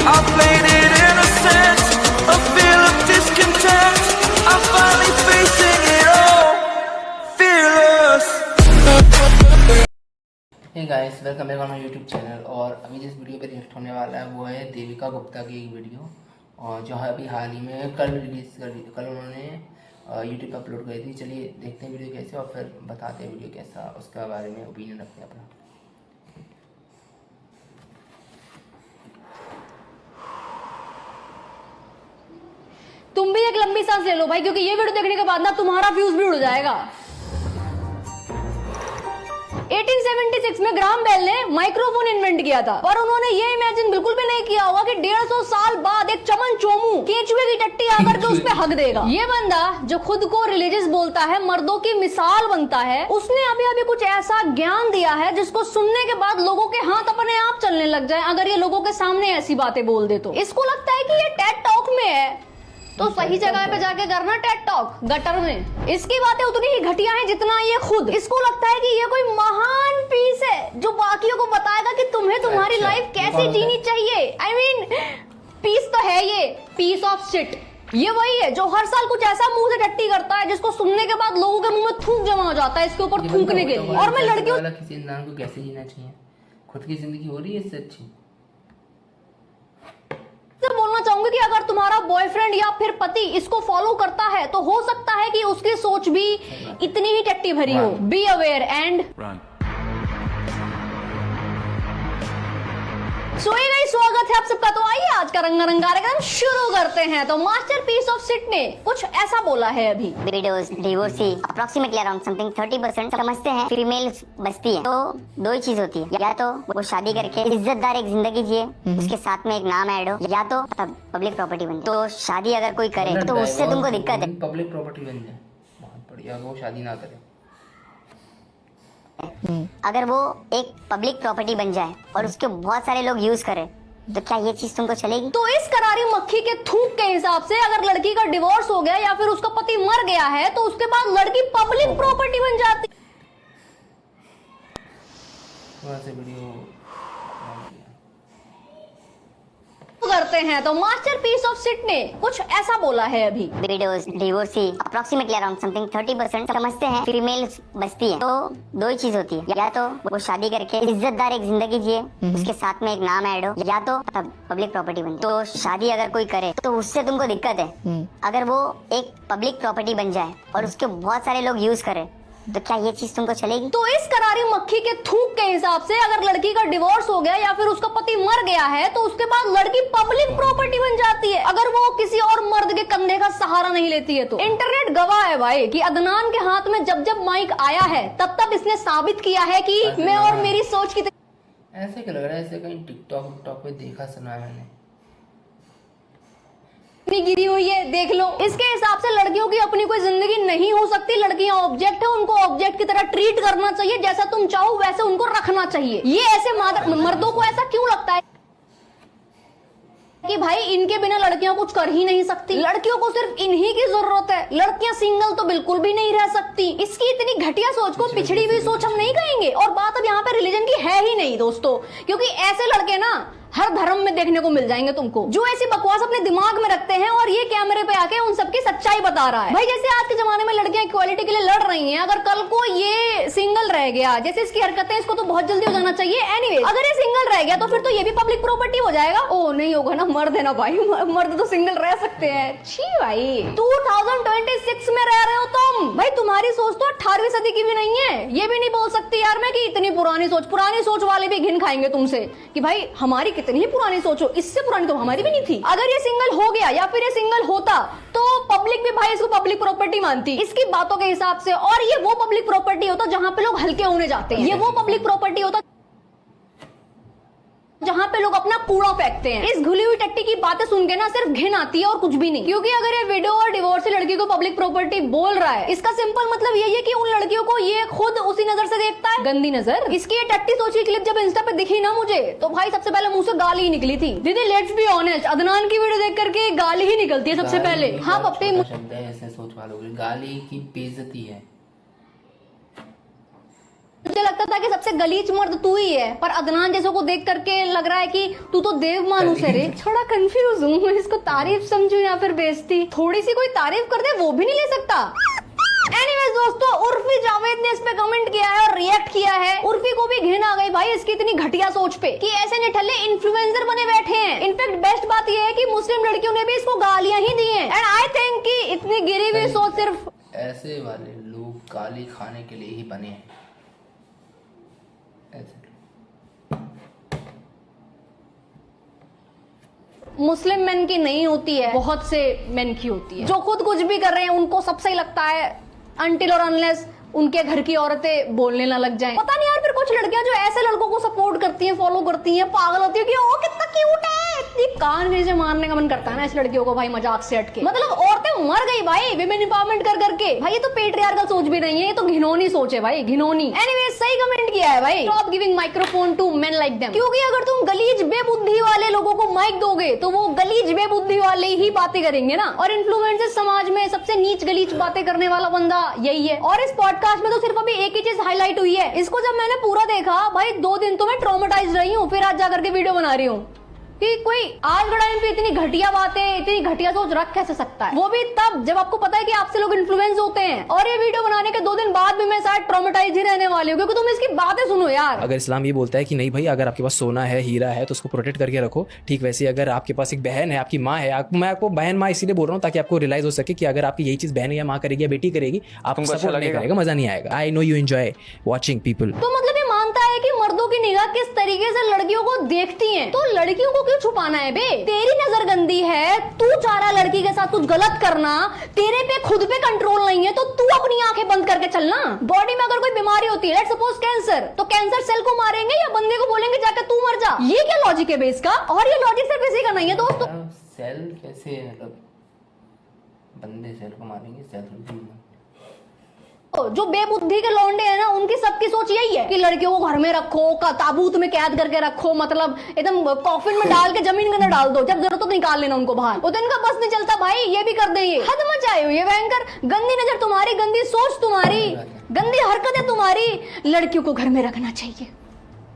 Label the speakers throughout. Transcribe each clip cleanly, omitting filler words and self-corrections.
Speaker 1: I played it innocent, a feel of discontent. I'm finally facing it all, fearless.
Speaker 2: Hey guys, welcome back on my YouTube channel. और अभी जिस video पे react होने वाला है वो है देविका गुप्ता की एक वीडियो, और जो है अभी हाल ही में कल उन्होंने यूट्यूब पर अपलोड करी थी। चलिए देखते हैं वीडियो कैसे और फिर बताते हैं वीडियो कैसा, उसके बारे में ओपिनियन रखते हैं अपना।
Speaker 3: तुम भी एक लंबी सांस ले लो भाई, क्योंकि ये वीडियो देखने के बाद ना तुम्हारा फ्यूज भी उड़ जाएगा। 1876 में ग्राहम बेल ने माइक्रोफोन इन्वेंट किया था, पर उन्होंने ये इमेजिन बिल्कुल भी नहीं किया होगा कि 150 साल बाद एक चमन चोमू केंचुए की टट्टी आकर के उस पे हक देगा। ये बंदा जो खुद को रिलीजियस बोलता है, मर्दों की मिसाल बनता है, उसने अभी अभी कुछ ऐसा ज्ञान दिया है जिसको सुनने के बाद लोगों के हाथ अपने आप चलने लग जाए अगर ये लोगों के सामने ऐसी बातें बोल दे तो। इसको लगता है कि ये टेड टॉक में है तो सही जगह पे जाके करना टेड टॉक, गटर में। इसकी बातें उतनी ही घटिया हैं जितना ये खुद। इसको लगता है कि ये कोई महान पीस है जो बाकियों को बताएगा कि तुम्हें तुम्हारी लाइफ कैसे जीनी चाहिए। I mean, पीस तो है ये, पीस ऑफ शिट। ये वही है जो हर साल कुछ ऐसा मुंह से टट्टी करता है जिसको सुनने के बाद लोगों के मुंह में थूक जमा हो जाता है इसके ऊपर थूकने के लिए। और मैं लड़कियों
Speaker 2: किसी इंसान को कैसे जीना चाहिए, खुद की जिंदगी हो रही है इससे अच्छी।
Speaker 3: बोलना चाहूंगी कि अगर तुम्हारा बॉयफ्रेंड या फिर पति इसको फॉलो करता है तो हो सकता है कि उसकी सोच भी इतनी ही टट्टी भरी हो। बी अवेयर एंड स्वागत है आप सबका। तो आइए आज का रंगारंग कार्यक्रम शुरू करते हैं। तो मास्टरपीस ऑफ सिट ने कुछ ऐसा बोला है अभी।
Speaker 4: Widows divorcee approximately around something 30% समझते हैं फीमेल बचती है। तो दो ही चीज होती है, या तो वो शादी करके इज्जतदार एक जिंदगी जिए, उसके साथ में एक नाम ऐड हो, या तो पब्लिक प्रॉपर्टी बन जाए। तो शादी अगर कोई करे तो उससे तुमको दिक्कत है।
Speaker 2: पब्लिक प्रॉपर्टी बन जाए बहुत बढ़िया, वो शादी ना करे।
Speaker 4: अगर वो एक पब्लिक प्रॉपर्टी बन जाए और उसके बहुत सारे लोग यूज करें तो क्या ये चीज तुमको चलेगी?
Speaker 3: तो इस करारी मक्खी के थूक के हिसाब से अगर लड़की का डिवोर्स हो गया या फिर उसका पति मर गया है तो उसके बाद लड़की पब्लिक प्रॉपर्टी बन जाती करते हैं। तो मास्टरपीस ऑफ सिट ने कुछ ऐसा बोला है अभी।
Speaker 4: Widows divorcee approximately around something 30% समझते हैं फीमेल बचती है। तो दो ही चीज होती है, या तो वो शादी करके इज्जतदार एक जिंदगी जिए, उसके साथ में एक नाम ऐड हो, या तो पब्लिक प्रॉपर्टी बन जाए। तो शादी अगर कोई करे तो उससे तुमको दिक्कत है। अगर वो एक पब्लिक प्रॉपर्टी बन जाए और उसके बहुत सारे लोग यूज करें तो क्या ये चीज तुमको चलेगी?
Speaker 3: तो इस करारी मक्खी के थूक के हिसाब से अगर लड़की का डिवोर्स हो गया या फिर उसका पति मर गया है तो उसके बाद लड़की पब्लिक प्रॉपर्टी बन जाती है अगर वो किसी और मर्द के कंधे का सहारा नहीं लेती है तो। इंटरनेट गवाह है भाई कि अदनान के हाथ में जब जब माइक आया है तब तब इसने साबित किया है कि मैं और मेरी सोच की।
Speaker 2: ऐसे क्या लग रहा है, ऐसे कहीं टिकटॉक पे देखा सुना है मैंने।
Speaker 3: गिरी हुई है, देख लो। इसके हिसाब से लड़कियों की अपनी कोई जिंदगी नहीं हो सकती। लड़कियां ऑब्जेक्ट है, उनको ऑब्जेक्ट की तरह ट्रीट करना चाहिए, जैसा तुम चाहो वैसे उनको रखना चाहिए। ये ऐसे मर्दों को ऐसा क्यों लगता है कि भाई इनके बिना लड़कियां कुछ कर ही नहीं सकती, लड़कियों को सिर्फ इन्हीं की जरूरत है, लड़कियां सिंगल तो बिल्कुल भी नहीं रह सकती। इसकी इतनी घटिया सोच को पिछड़ी हुई सोच हम नहीं कहेंगे। और बात अब यहाँ पे रिलीजन की है ही नहीं दोस्तों, क्योंकि ऐसे लड़के ना हर धर्म में देखने को मिल जाएंगे तुमको, जो ऐसी बकवास अपने दिमाग में रखते हैं और ये कैमरे पे आके उन सबकी सच्चाई बता रहा है। भाई जैसे आज के जमाने में लड़कियां इक्वालिटी के लिए लड़ रही हैं, अगर कल को ये सिंगल रह गया, जैसे इसकी हरकतें, इसको तो बहुत जल्दी हो जाना चाहिए। एनीवे, अगर ये सिंगल रह गया तो फिर तो ये भी पब्लिक प्रॉपर्टी हो जाएगा। ओ नहीं होगा ना, मर्द है ना भाई, मर्द तो सिंगल रह सकते हैं। छी भाई, 2026 में रह रहे हो तुम। भाई तुम्हारी सोच तो 18वीं सदी की भी नहीं है। ये भी नहीं बोल सकती यार मैं कि इतनी पुरानी सोच वाले भी घिन खाएंगे तुमसे कि भाई हमारी कितनी ही पुरानी सोचो, इससे पुरानी तो हमारी भी नहीं थी। अगर ये सिंगल हो गया या फिर ये सिंगल होता तो पब्लिक भी भाई इसको पब्लिक प्रॉपर्टी मानती इसकी बातों के हिसाब से। और ये वो पब्लिक प्रॉपर्टी होता जहां पे लोग हल्के होने जाते हैं। ये वो पब्लिक प्रॉपर्टी होता जहाँ पे लोग अपना कूड़ा फेंकते हैं। इस घुली हुई टट्टी की बातें सुन के ना सिर्फ घिन आती है और कुछ भी नहीं। क्योंकि अगर ये विडो और डिवोर्सी लड़की को पब्लिक प्रॉपर्टी बोल रहा है, इसका सिंपल मतलब यही है कि उन लड़कियों को ये खुद उसी नजर से देखता है, गंदी नजर। इसकी ये टट्टी सोची क्लिप जब इंस्टा पे दिखी ना मुझे, तो भाई सबसे पहले मुंह से गाली ही निकली थी। दीदी लेट्स बी ऑनेस्ट, अदनान की वीडियो देख करके गाली ही निकलती है सबसे पहले। हाँ पप्पी,
Speaker 2: शब्द है ऐसे सोच वालों की, गाली की बेइज्जती है।
Speaker 3: मुझे लगता था कि सबसे गलीज मर्द तू ही है, पर अदनान जैसे को देख करके लग रहा है कि तू तो देव मानुस है रे। थोड़ा कंफ्यूज हूँ, मैं इसको तारीफ समझूं या फिर बेइज्जती। थोड़ी सी कोई तारीफ कर दे वो भी नहीं ले सकता। एनीवेज दोस्तों, उर्फी जावेद ने इस पे कमेंट किया है और रिएक्ट किया है। उर्फी को भी घिन आ गई भाई इसकी इतनी घटिया सोच पे कि ऐसे निठल्ले इन्फ्लुएंसर बने बैठे हैं। इनफैक्ट बेस्ट बात यह है कि मुस्लिम लड़कियों ने भी इसको गालियां ही दी हैं। एंड आई थिंक कि इतनी गिरी हुई सोच सिर्फ
Speaker 2: ऐसे वाले लोग गाली खाने के लिए ही बने हैं। ऐसे
Speaker 3: मुस्लिम मेन की नहीं होती है, बहुत से मेन की होती है जो खुद कुछ भी कर रहे हैं उनको सब सही लगता है, अनटिल और अनलेस उनके घर की औरतें बोलने ना लग जाएं। पता नहीं यार, फिर कुछ लड़कियां जो ऐसे लड़कों को सपोर्ट करती हैं, फॉलो करती हैं, पागल होती है कि ओ कितना क्यूट है, इतनी कान में से मारने का मन करता है ना इस लड़कियों को भाई, मजाक से हटके। मतलब औरतें मर गई भाई विमेन एम्पावरमेंट कर करके। भाई ये तो पेट्रियार्कल सोच भी नहीं है, ये तो घिनौनी सोच है भाई, घिनौनी। एनीवे सही कमेंट किया है भाई, stop giving microphone to men like them. क्योंकि अगर तुम गलीज बेबुद्धि वाले लोगों को माइक दोगे तो वो गलीज बेबुद्धि वाले ही बातें करेंगे ना। और इन्फ्लुएंसर समाज में सबसे नीच गलीज बातें करने वाला बंदा यही है। और इस पॉडकास्ट में तो सिर्फ अभी एक ही चीज हाईलाइट हुई है। इसको जब मैंने पूरा देखा भाई 2 दिन तो मैं ट्रॉमेटाइज रही हूँ, फिर आज जाकर के वीडियो बना रही हूँ कि कोई आज के टाइम पे इतनी घटिया बातें, इतनी घटिया सोच रख कैसे सकता है, वो भी तब जब आपको पता है कि आपसे लोग इन्फ्लुएंस होते हैं। और ये वीडियो बनाने के 2 दिन बाद भी मैं शायद ट्रॉमेटाइज ही रहने वाली हूँ, क्योंकि तुम इसकी बातें सुनो यार।
Speaker 5: अगर इस्लाम ये बोलता है कि नहीं भाई, अगर आपके पास सोना है, हीरा है, तो उसको प्रोटेक्ट करके रखो, ठीक वैसे अगर आपके पास एक बहन है, आपकी माँ है, मैं आपको बहन माँ इसीलिए बोल रहा हूँ ताकि आपको रियलाइज हो सके कि अगर आपकी यही चीज बहन या माँ करेगी या बेटी करेगी, आपको सपोर्ट नहीं करेगा, मजा नहीं आएगा। I know you enjoy watching people.
Speaker 3: तो मतलब ये मानता है कि मर्दों की निगाह किस तरीके से लड़कियों को देखती है, तो लड़कियों को क्यों छुपाना है बे? तेरी नजर गंदी है, तू चाह रहा लड़की के साथ कुछ गलत करना, तेरे पे खुद पे कंट्रोल नहीं है, तो तू अपनी आंखें बंद करके चलना। बॉडी में अगर कोई बीमारी होती है, लेट्स सपोज कैंसर, तो कैंसर सेल को मारेंगे या बंदे को बोलेंगे जाकर तू मर जा? ये क्या लॉजिक है बेस का? और ये लॉजिक सिर्फ इसी का नहीं है दोस्तों।
Speaker 2: सेल कैसे, मतलब बंदे सेल को मारेंगे, सेल
Speaker 3: जो बेबुद्धि के लौंडे हैं ना, उनकी सबकी सोच यही है कि लड़कियों को घर में रखो, ताबूत में कैद करके रखो, मतलब एकदम कॉफिन में डाल के जमीन के अंदर डाल दो, जब जरूरत हो निकाल लेना उनको बाहर। वो तो इनका बस नहीं चलता भाई, ये भी कर देंगे। हद मचाए हुए भयंकर, गंदी नजर तुम्हारी, गंदी सोच तुम्हारी, गंदी हरकतें तुम्हारी। लड़कियों को घर में रखना चाहिए।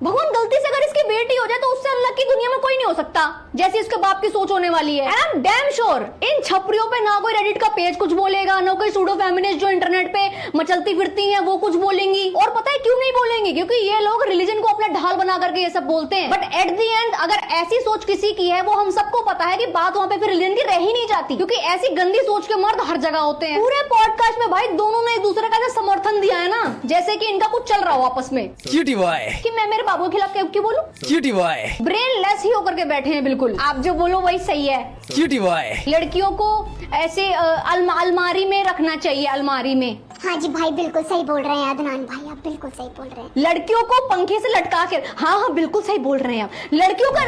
Speaker 3: भगवान गलती से अगर इसकी बेटी हो जाए तो उससे अल्लाह की दुनिया में कोई नहीं हो सकता, जैसी इसके बाप की सोच होने वाली है। And I am damn sure इन छपरियों पे ना कोई रेडिट का पेज कुछ बोलेगा, ना कोई सूडो फेमिनिस्ट जो इंटरनेट पे मचलती फिरती हैं वो कुछ बोलेंगी। और पता है क्यों नहीं बोलेंगी? क्योंकि ये लोग रिलीजन को अपना ढाल बना करके ये सब बोलते हैं। बट एट द एंड अगर ऐसी सोच किसी की है, वो हम सबको पता है कि बात वहां पे फिर रिलीजन की रह ही नहीं जाती, क्योंकि ऐसी गंदी सोच के मर्द हर जगह होते हैं। पूरे पॉडकास्ट में भाई दोनों ने एक दूसरे का समर्थन दिया है ना, जैसे कि इनका कुछ चल रहा हो आपस में।
Speaker 5: क्यूटी बॉय,
Speaker 3: कि मैं मेरे बाबू के खिलाफ क्यों बोलूं?
Speaker 5: क्यूटी बॉय,
Speaker 3: ब्रेन लेस ही होकर के बैठे हैं बिल्कुल। आप जो बोलो वही सही है।
Speaker 5: क्यूटी बॉय,
Speaker 3: लड़कियों को ऐसे अलमारी में रखना चाहिए, अलमारी में।
Speaker 6: हाँ जी भाई, बिल्कुल सही बोल रहे हैं अदनान भाई, आप बिल्कुल सही बोल रहे हैं।
Speaker 3: लड़कियों को पंखे से लटका के, हाँ बिल्कुल सही बोल रहे हैं आप। लड़कियों का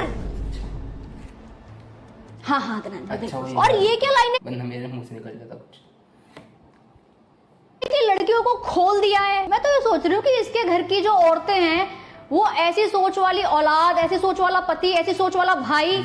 Speaker 3: हाँ अदनान भाई बिल्कुल। और ये क्या लाइन
Speaker 2: बंदा मेरे मुंह से निकल जाता कुछ।
Speaker 3: लड़कियों को खोल दिया है। मैं तो ये सोच रही हूँ कि इसके घर की जो औरतें हैं वो ऐसी सोच वाली औलाद, ऐसी सोच वाला पति, ऐसी सोच वाला भाई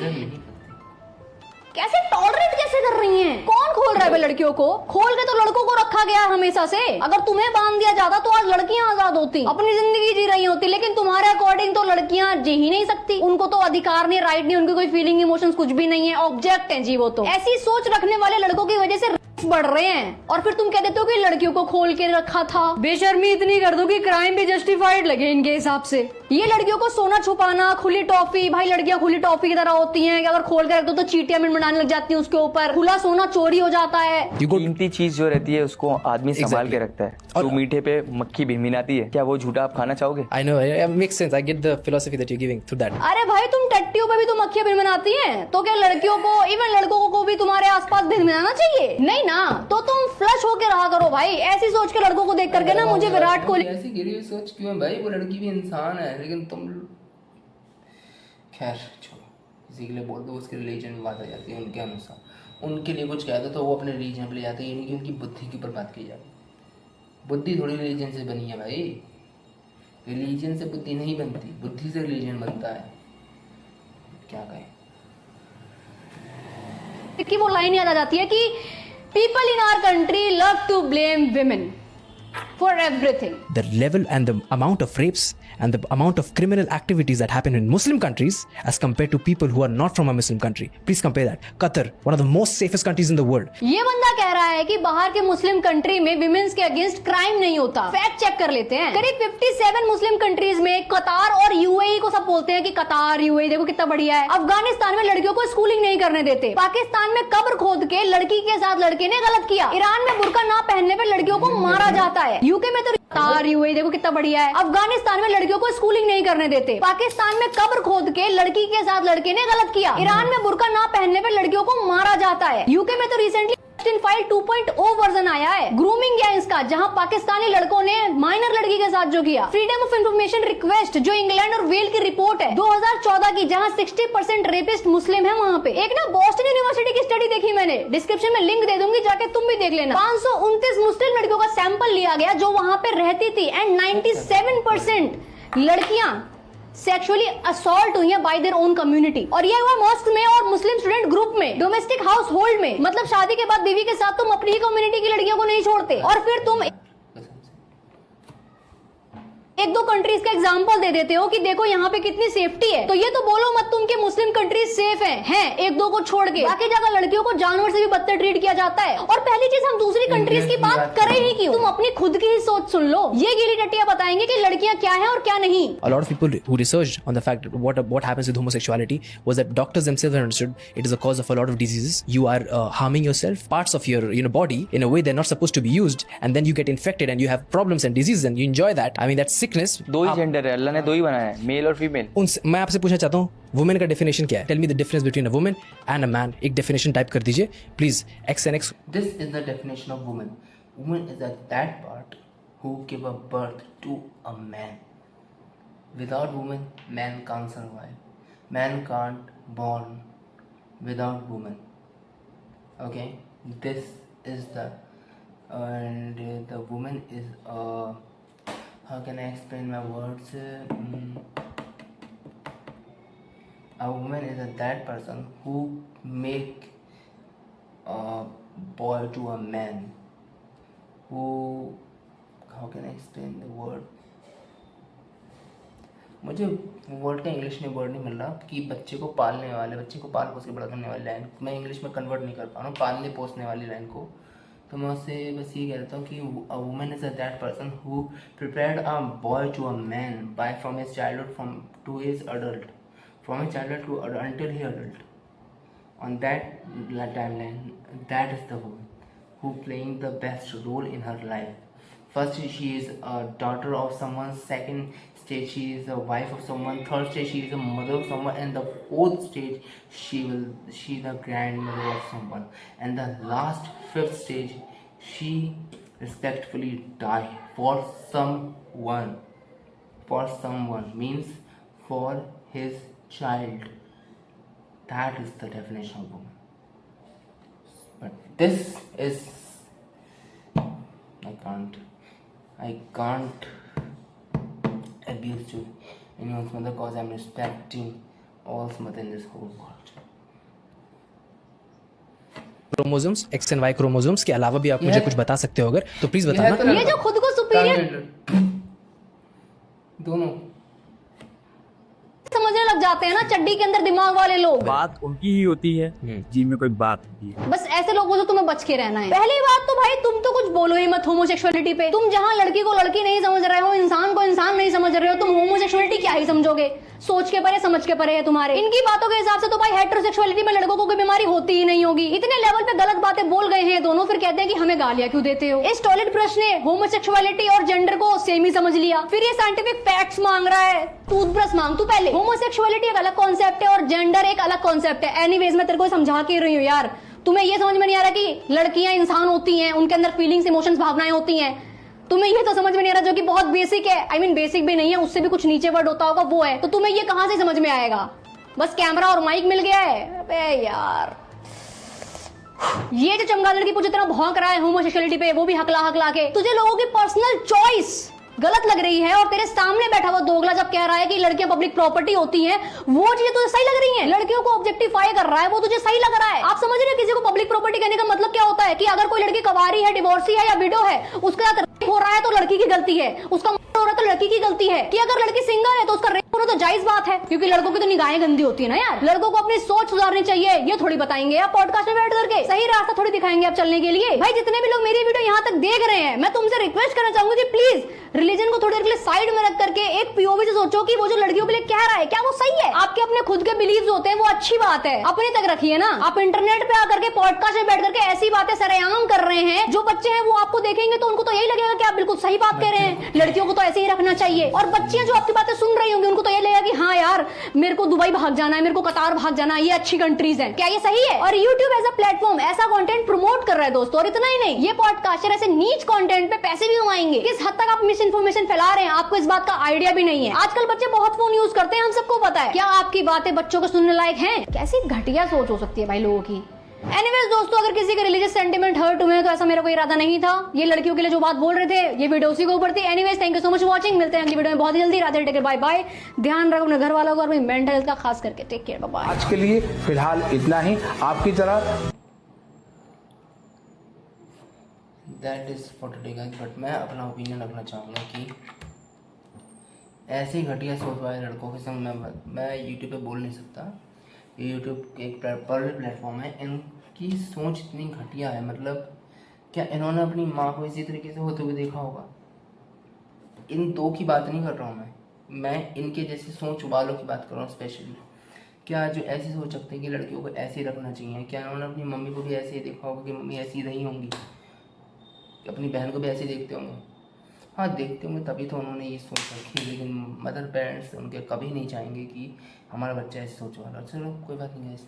Speaker 3: कैसे टॉलरेट कैसे कर रही हैं? कौन खोल रहा है लड़कियों को? खोल के तो लड़कों को रखा गया हमेशा से। अगर तुम्हें बांध दिया जाता तो आज लड़कियां आजाद होती, अपनी जिंदगी जी रही होती। लेकिन तुम्हारे अकॉर्डिंग तो लड़कियां जी ही नहीं सकती, उनको तो अधिकार नहीं, राइट नहीं, उनकी कोई फीलिंग इमोशंस कुछ भी नहीं है, ऑब्जेक्ट है जी वो तो। ऐसी सोच रखने वाले लड़कों की वजह से बढ़ रहे हैं। और फिर तुम कह देते हो कि लड़कियों को खोल के रखा था। बेशर्मी इतनी कर दो कि क्राइम भी जस्टिफाइड लगे इनके हिसाब से। ये लड़कियों को सोना छुपाना, खुली टॉफी, भाई लड़कियां खुली टॉफी की तरह होती हैं कि अगर खोल के रख दो तो चीटियां मिनमिनाने लग जाती हैं उसके ऊपर। खुला सोना चोरी हो जाता है।
Speaker 7: कीमती चीज जो रहती है उसको आदमी संभाल के रखता है। तो मीठे पे मक्खी भिनभिनाती है, क्या वो झूठा आप खाना चाहोगे?
Speaker 5: I know, it makes sense. I get the philosophy that you're giving through that.
Speaker 3: अरे भाई तुम टट्टियों पे भी तो मक्खियां भिनभिनाती हैं, तो क्या लड़कियों को, इवन लड़कों को भी तुम्हारे आसपास भिनभिनाना चाहिए? नहीं ना, तो तुम फ्लश होके रहा करो भाई। ऐसी सोच के लड़कों को देख करके ना मुझे विराट कोहली
Speaker 2: ऐसी गिरी हुई सोच क्यों है भाई? वो लड़की भी इंसान है, लेकिन तुम खैर छोड़ो, किसी के लिए बोल दो उसके रिलीजन में बात आ जाती है उनके अनुसार। उनके लिए कुछ कह दो तो वो अपने रिलीजन पे ले जाते हैं, यानी कि उनकी बुद्धि के ऊपर बात की जाती है। बुद्धि थोड़ी रिलीजन से बनी है भाई, रिलीजन से बुद्धि नहीं बनती, बुद्धि से रिलीजन बनता है। क्या कहें
Speaker 3: कि वो लाइन याद आ जाती है कि people in our country love to blame women. for everything.
Speaker 5: The level and the amount of rapes and the amount of criminal activities that happen in Muslim countries as compared to people who are not from a Muslim country. Please compare that. Qatar, one of the most safest countries in the world.
Speaker 3: ये बंदा कह रहा है कि बाहर के Muslim country में women's के अगेंस्ट क्राइम नहीं होता। फैक्ट चेक कर लेते हैं। करीब 57 मुस्लिम कंट्रीज में कतार और यूएई को सब बोलते हैं कि कतार यूएई देखो कितना बढ़िया है। अफगानिस्तान में लड़कियों को स्कूलिंग नहीं करने देते। पाकिस्तान में कब्र खोद के लड़की के साथ लड़के ने गलत किया। ईरान में बुर्का ना पहनने पर लड़कियों को मारा जाता है। यूके में तो कतार यूएई देखो कितना बढ़िया है। अफगानिस्तान में लड़कियों को स्कूलिंग नहीं करने देते। पाकिस्तान में कब्र खोद के लड़की के साथ लड़के ने गलत किया। ईरान में बुर्का ना पहनने पर लड़कियों को मारा जाता है। यूके में तो रिसेंटली फाइल 2.0 वर्जन आया है ग्रूमिंग गैंग्स का, जहां पाकिस्तानी लड़कों ने माइनर लड़की के साथ जो किया। फ्रीडम ऑफ इंफॉर्मेशन रिक्वेस्ट जो इंग्लैंड और वेल की रिपोर्ट है 2014 की, जहां 60% रेपिस्ट मुस्लिम है। वहां पे एक ना बोस्टन यूनिवर्सिटी की स्टडी देखी मैंने, डिस्क्रिप्शन में लिंक दे दूंगी, जाके तुम भी देख लेना। 529 मुस्लिम लड़कियों का सैंपल लिया गया जो वहां पे रहती थी एंड 97% लड़कियां सेक्सुअली असॉल्ट हुई है बाय देयर ओन कम्युनिटी। और ये हुआ मॉस्क में और मुस्लिम स्टूडेंट ग्रुप में, डोमेस्टिक हाउस होल्ड में। मतलब शादी के बाद बीवी के साथ तुम अपनी ही कम्युनिटी की लड़कियों को नहीं छोड़ते और फिर तुम एक दो कंट्रीज का एग्जांपल दे देते हो कि देखो यहाँ पे कितनी सेफ्टी है। तो ये तो बोलो मत तुम कि मुस्लिम कंट्रीज सेफ हैं एक दो को छोड़ के। बाकी जगह लड़कियों को जानवर से भी बदतर ट्रीट किया जाता है। और पहली चीज हम दूसरी कंट्रीज की बात करें ही क्यों, तुम अपनी खुद की ही सोच सुन लो। ये गिली टट्टिया बताएंगे कि लड़कियां क्या है और क्या नहीं।
Speaker 5: A lot of people who researched on the fact what happens with homosexuality was that doctors themselves understood it is a cause of a lot of diseases. You are harming yourself, parts of your body in a way they're not supposed to be used, and then you get infected and you have problems and diseases and you enjoy that. I mean that's sickness.
Speaker 7: दो ही gender है, अल्लाह ने दो ही बनाया है, mail और female.
Speaker 5: मैं आपसे पूछना चाहता हूँ वुमेन का डेफिनेशन क्या है? Tell me the difference between a women and a man. एक डेफिनेशन टाइप कर दीजिए please. X and X.
Speaker 2: This is the definition of woman. Woman is that part who give a birth to a man. Without woman, man can't survive. Man can't born without woman. Okay, this is and the woman is how can I explain my words? A woman is that person who make a boy to a man. Who, how can I explain the word? मुझे word का English में word नहीं मिल रहा कि बच्चे को पालने वाले, बच्चे को पाल पोस के बड़ा करने वाली लाइन मैं इंग्लिश में कन्वर्ट नहीं कर पा रहा हूँ, पालने पोसने वाली लाइन को। तो मैं उससे बस ये कहता हूँ कि a woman is that person who prepared a boy to a man by from his childhood from to his adult, from his childhood to until he adult. On that timeline, that is the woman who playing the best role in her life. First, she is a daughter of someone. Second stage, she is a wife of someone. Third stage, she is a mother of someone. And the fourth stage, she is the grandmother of someone. And the last, fifth stage, she respectfully die for someone. For someone means for his child. That is the definition of woman. But this is I can't abuse to anyone's mother because I'm respecting all mother in this whole world.
Speaker 5: Chromosomes X and Y chromosomes के अलावा भी आप मुझे कुछ बता सकते हो अगर तो प्लीज बताना।
Speaker 3: ये जो खुद को सुपीरियर
Speaker 2: दोनों
Speaker 3: समझने लग जाते हैं ना चड्डी के अंदर दिमाग वाले लोग।
Speaker 8: बात उनकी ही होती है जिनमें कोई बात होती है।
Speaker 3: बस ऐसे लोगों से तुम्हें बच के रहना है। पहली बात तो भाई तुम तो कुछ बोलो ही मत होमोसेक्सुअलिटी पे। तुम जहाँ लड़की को लड़की नहीं समझ रहे हो, इंसान को इंसान नहीं समझ रहे हो, तुम होमोसेक्सुअलिटी क्या ही समझोगे? सोच के परे समझ के परे है तुम्हारे। इनकी बातों के हिसाब से तो भाई हेटेरोसेक्सुअलिटी में लड़कों को कोई बीमारी होती ही नहीं होगी। इतने लेवल पे गलत बातें बोल गए हैं दोनों, फिर कहते हैं कि हमें गालियां क्यों देते हो। इस टॉयलेट ब्रश ने होमोसेक्सुअलिटी और जेंडर को सेम ही समझ लिया, फिर ये साइंटिफिक फैक्ट्स मांग रहा है। टूथब्रश मांग तू पहले। होमोसेक्सुअलिटी एक अलग कॉन्सेप्ट है और जेंडर एक अलग कॉन्सेप्ट है। एनीवेज मैं तेरे को समझा के रही हूँ यार, तुम्हें ये समझ में नहीं आ रहा कि लड़कियां इंसान होती हैं, उनके अंदर फीलिंग्स इमोशंस भावनाएं होती हैं। तुम्हें ये तो समझ में नहीं आ रहा जो कि बहुत बेसिक है। आई मीन बेसिक भी नहीं है, उससे भी कुछ नीचे वर्ड होता होगा वो है। तो तुम्हें ये कहां से समझ में आएगा? बस कैमरा और माइक मिल गया है। अबे यार ये जो चमगादड़ की पूरी तरह भौंक रहा है होमोसेक्सुअलिटी पे, वो भी हकला हकला के। तुझे लोगों की पर्सनल चॉइस गलत लग रही है। और तेरे सामने बैठा हुआ दोगला जब कह रहा है कि लड़कियां पब्लिक प्रॉपर्टी होती हैं, वो चीजें तुझे सही लग रही हैं? लड़कियों को ऑब्जेक्टिफाई कर रहा है, वो तुझे सही लग रहा है? आप समझ रहे हो किसी को पब्लिक प्रॉपर्टी कहने का मतलब क्या होता है? कि अगर कोई लड़की कवारी है, डिवोर्सी है या विडो है, उसके साथ रेप हो रहा है तो लड़की की गलती है, उसका मर्डर हो रहा है तो लड़की की गलती है। कि अगर लड़की सिंगल है तो उसका रेप हो रहा तो जायज बात है, क्योंकि लड़कों की तो निगाहें गंदी होती है ना यार। लड़कों को अपनी सोच सुधारनी चाहिए, ये थोड़ी बताएंगे आप पॉडकास्ट में बैठ करके, सही रास्ता थोड़ी दिखाएंगे आप चलने के लिए। भाई जितने भी लोग मेरी वीडियो यहाँ तक देख रहे हैं, मैं तुमसे रिक्वेस्ट करना चाहूंगी कि प्लीज रिलीजन को थोड़ी देर के लिए साइड में रख करके एक पीओवी से सोचो कि वो जो लड़कियों के लिए कह रहा है क्या वो सही है। आपके अपने खुद के बिलीव्स होते हैं, वो अच्छी बात है, अपने तक रखिए ना। आप इंटरनेट पे आकर के पॉडकास्ट में बैठ करके ऐसी बातें सरेआम कर रहे हैं, जो बच्चे हैं वो आपको देखेंगे तो उनको तो यही लगेगा कि आप बिल्कुल सही बात कह रहे हैं, लड़कियों को तो ऐसे ही रखना चाहिए। और बच्चियां जो आपकी बातें सुन रही होंगी उनको तो ये लगेगा कि हाँ यार मेरे को दुबई भाग जाना है, मेरे को कतार भाग जाना है, ये अच्छी कंट्रीज हैं। क्या ये सही है? और YouTube एज अ प्लेटफॉर्म ऐसा कंटेंट प्रमोट कर रहा है दोस्तों। और इतना ही नहीं, ये पॉडकास्टर ऐसे नीच कंटेंट पे पैसे भी कमाएंगे। किस हद तक आप मिस इन्फॉर्मेशन फैला रहे हैं आपको इस बात का आइडिया भी नहीं है। आजकल बच्चे बहुत फोन यूज करते हैं, हम सबको पता है। क्या आपकी बातें बच्चों को सुनने लायक हैं? कैसी घटिया सोच हो सकती है भाई लोगों की। एनीवेज दोस्तों, अगर किसी के रिलीजियस सेंटिमेंट हर्ट हुए तो ऐसा मेरा कोई इरादा नहीं था। ये लड़कियों के लिए जो बात बोल रहे थे, ये वीडियो उसी के ऊपर थी। Anyways thank you so much for watching. मिलते हैं अगली वीडियो में बहुत ही जल्दी। Radhe take care, bye bye. ध्यान रखो अपने घर वालों का और अपनी मेंटल हेल्थ का खास करके। Take care, bye bye.
Speaker 9: आज के लिए फिलहाल इतना ही। आपकी तरह
Speaker 2: that is for today guys. But मैं अपना ओपिनियन रखना चाहूँगा कि ऐसी घटिया सोच वाले लड़कों के संग मैं यूट्यूब पे बोल नहीं सकता। ये यूट्यूब एक पब्लिक प्लेटफॉर्म है, इनकी सोच इतनी घटिया है। मतलब क्या इन्होंने अपनी माँ को इसी तरीके से होते हुए देखा होगा? इन दो की बात नहीं कर रहा हूँ मैं इनके जैसी सोच वालों की बात कर रहा हूँ स्पेशली। क्या जो ऐसी सोच सकते हैं कि लड़कियों को ऐसे ही रखना चाहिए? क्या इन्होंने अपनी मम्मी को भी ऐसे ही देखा होगा कि मम्मी ऐसी रही होंगी, अपनी बहन को भी ऐसे देखते होंगे? हाँ देखते होंगे, तभी तो उन्होंने ये सोच रखी। लेकिन मदर पेरेंट्स उनके कभी नहीं चाहेंगे कि हमारा बच्चा ऐसे सोच वाला। चलो कोई बात नहीं guys,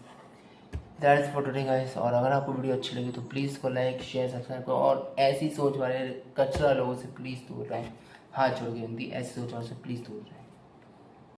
Speaker 2: that's for today guys. और अगर आपको वीडियो अच्छी लगी तो प्लीज़ को लाइक शेयर सब्सक्राइब करो। और ऐसी सोच वाले कचरा लोगों से प्लीज़ दूर रहें। हाथ जोड़ के विनती, ऐसी सोच वालों से प्लीज़ दूर रहें।